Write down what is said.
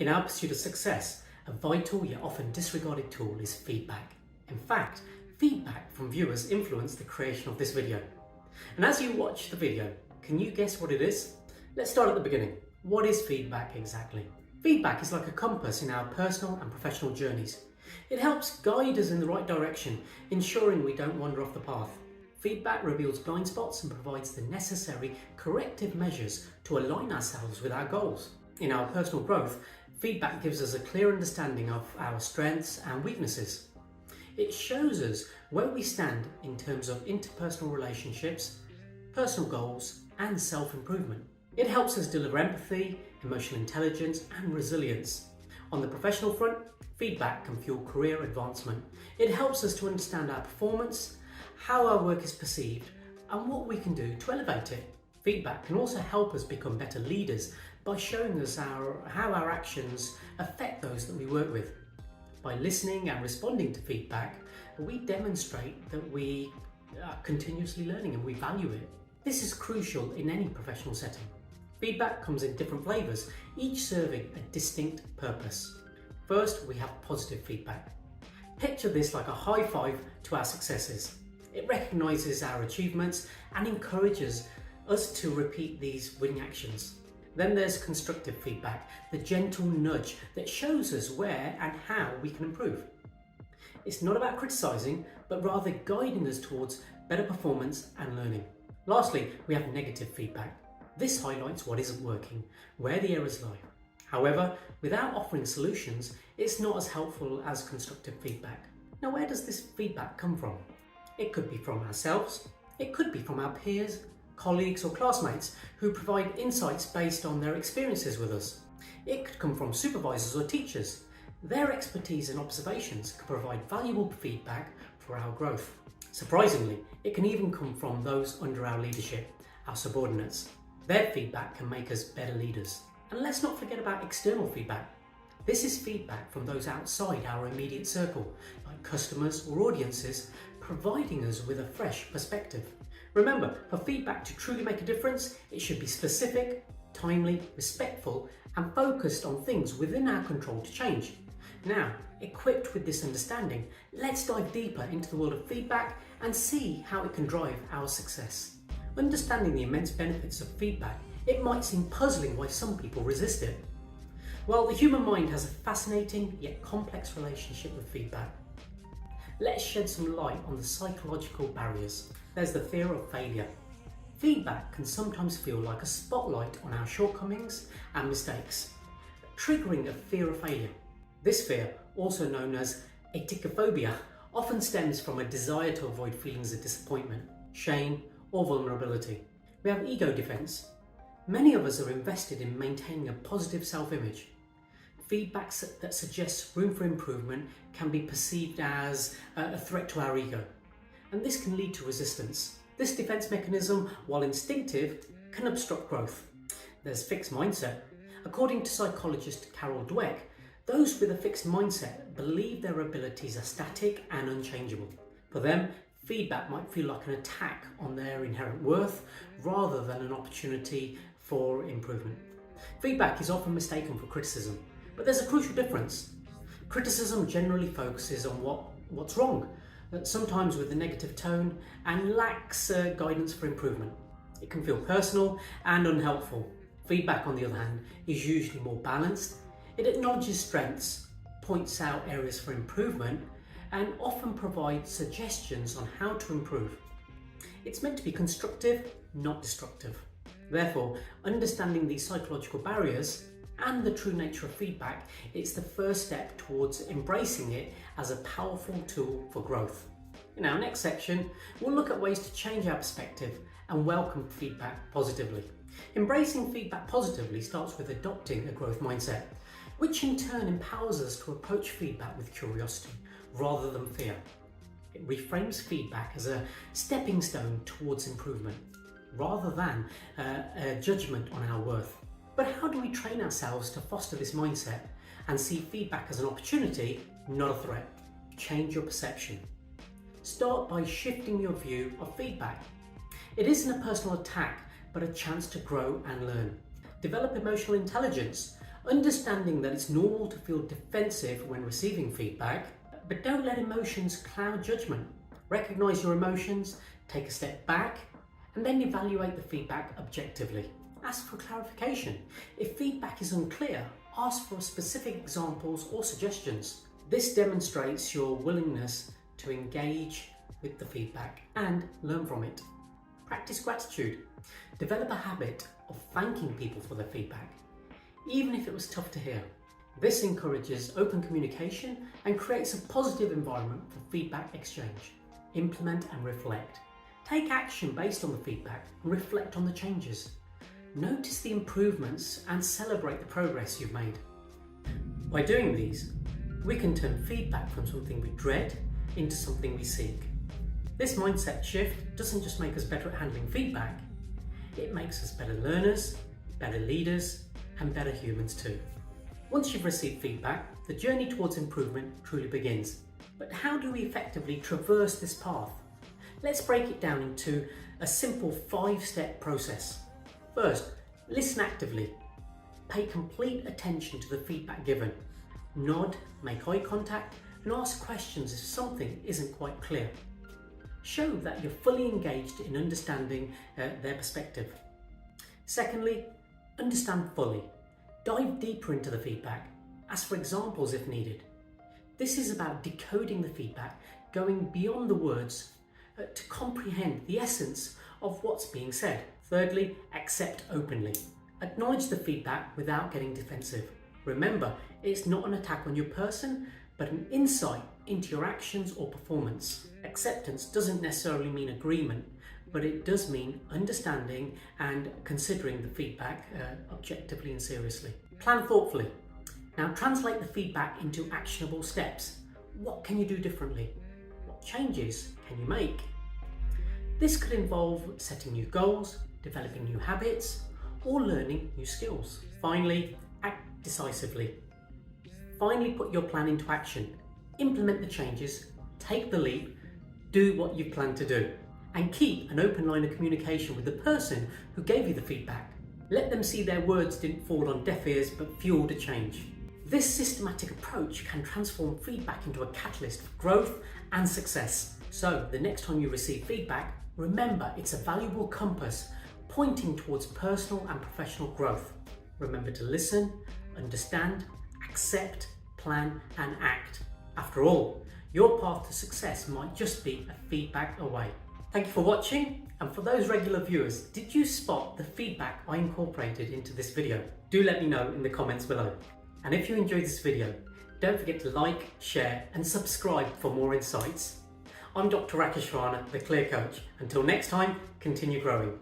In our pursuit of success, a vital yet often disregarded tool is feedback. In fact, feedback from viewers influenced the creation of this video. And as you watch the video, can you guess what it is? Let's start at the beginning. What is feedback exactly? Feedback is like a compass in our personal and professional journeys. It helps guide us in the right direction, ensuring we don't wander off the path. Feedback reveals blind spots and provides the necessary corrective measures to align ourselves with our goals. In our personal growth, feedback gives us a clear understanding of our strengths and weaknesses. It shows us where we stand in terms of interpersonal relationships, personal goals, and self-improvement. It helps us deliver empathy, emotional intelligence, and resilience. On the professional front, feedback can fuel career advancement. It helps us to understand our performance, how our work is perceived, and what we can do to elevate it. Feedback can also help us become better leaders by showing us how our actions affect those that we work with. By listening and responding to feedback, we demonstrate that we are continuously learning and we value it. This is crucial in any professional setting. Feedback comes in different flavours, each serving a distinct purpose. First, we have positive feedback. Picture this like a high five to our successes. It recognises our achievements and encourages us to repeat these winning actions. Then there's constructive feedback, the gentle nudge that shows us where and how we can improve. It's not about criticising, but rather guiding us towards better performance and learning. Lastly, we have negative feedback. This highlights what isn't working, where the errors lie. However, without offering solutions, it's not as helpful as constructive feedback. Now, where does this feedback come from? It could be from ourselves, it could be from our peers, colleagues or classmates who provide insights based on their experiences with us. It could come from supervisors or teachers. Their expertise and observations can provide valuable feedback for our growth. Surprisingly, it can even come from those under our leadership, our subordinates. Their feedback can make us better leaders. And let's not forget about external feedback. This is feedback from those outside our immediate circle, like customers or audiences, providing us with a fresh perspective. Remember, for feedback to truly make a difference, it should be specific, timely, respectful, and focused on things within our control to change. Now, equipped with this understanding, let's dive deeper into the world of feedback and see how it can drive our success. Understanding the immense benefits of feedback, it might seem puzzling why some people resist it. Well, the human mind has a fascinating yet complex relationship with feedback. Let's shed some light on the psychological barriers. There's the fear of failure. Feedback can sometimes feel like a spotlight on our shortcomings and mistakes, triggering a fear of failure. This fear, also known as atychiphobia, often stems from a desire to avoid feelings of disappointment, shame, or vulnerability. We have ego defense. Many of us are invested in maintaining a positive self-image. Feedback that suggests room for improvement can be perceived as a threat to our ego, and this can lead to resistance. This defense mechanism, while instinctive, can obstruct growth. There's fixed mindset. According to psychologist Carol Dweck, those with a fixed mindset believe their abilities are static and unchangeable. For them, feedback might feel like an attack on their inherent worth rather than an opportunity for improvement. Feedback is often mistaken for criticism, but there's a crucial difference. Criticism generally focuses on what's wrong, sometimes with a negative tone, and lacks guidance for improvement. It can feel personal and unhelpful. Feedback, on the other hand, is usually more balanced. It acknowledges strengths, points out areas for improvement, and often provides suggestions on how to improve. It's meant to be constructive, not destructive. Therefore, understanding these psychological barriers and the true nature of feedback is the first step towards embracing it as a powerful tool for growth. In our next section, we'll look at ways to change our perspective and welcome feedback positively. Embracing feedback positively starts with adopting a growth mindset, which in turn empowers us to approach feedback with curiosity rather than fear. It reframes feedback as a stepping stone towards improvement, rather than a judgment on our worth. But how do we train ourselves to foster this mindset and see feedback as an opportunity, not a threat? Change your perception. Start by shifting your view of feedback. It isn't a personal attack, but a chance to grow and learn. Develop emotional intelligence. Understanding that it's normal to feel defensive when receiving feedback, but don't let emotions cloud judgment. Recognize your emotions, take a step back, and then evaluate the feedback objectively. Ask for clarification. If feedback is unclear, ask for specific examples or suggestions. This demonstrates your willingness to engage with the feedback and learn from it. Practice gratitude. Develop a habit of thanking people for their feedback, even if it was tough to hear. This encourages open communication and creates a positive environment for feedback exchange. Implement and reflect. Take action based on the feedback and reflect on the changes. Notice the improvements and celebrate the progress you've made. By doing these, we can turn feedback from something we dread into something we seek. This mindset shift doesn't just make us better at handling feedback, it makes us better learners, better leaders, and better humans too. Once you've received feedback, the journey towards improvement truly begins. But how do we effectively traverse this path? Let's break it down into a simple 5-step process. First, listen actively. Pay complete attention to the feedback given. Nod, make eye contact, and ask questions if something isn't quite clear. Show that you're fully engaged in understanding their perspective. Secondly, understand fully. Dive deeper into the feedback. Ask for examples if needed. This is about decoding the feedback, going beyond the words to comprehend the essence of what's being said. Thirdly, accept openly. Acknowledge the feedback without getting defensive. Remember, it's not an attack on your person, but an insight into your actions or performance. Acceptance doesn't necessarily mean agreement, but it does mean understanding and considering the feedback objectively and seriously. Plan thoughtfully. Now translate the feedback into actionable steps. What can you do differently? What changes can you make? This could involve setting new goals, developing new habits, or learning new skills. Finally, act decisively. Finally, put your plan into action. Implement the changes, take the leap, do what you plan to do, and keep an open line of communication with the person who gave you the feedback. Let them see their words didn't fall on deaf ears but fueled a change. This systematic approach can transform feedback into a catalyst for growth and success. So, the next time you receive feedback, remember it's a valuable compass pointing towards personal and professional growth. Remember to listen, understand, accept, plan, and act. After all, your path to success might just be a feedback away. Thank you for watching, and for those regular viewers, did you spot the feedback I incorporated into this video? Do let me know in the comments below. And if you enjoyed this video, don't forget to like, share, and subscribe for more insights. I'm Dr. Rakish, Rana, the Clear Coach. Until next time, continue growing.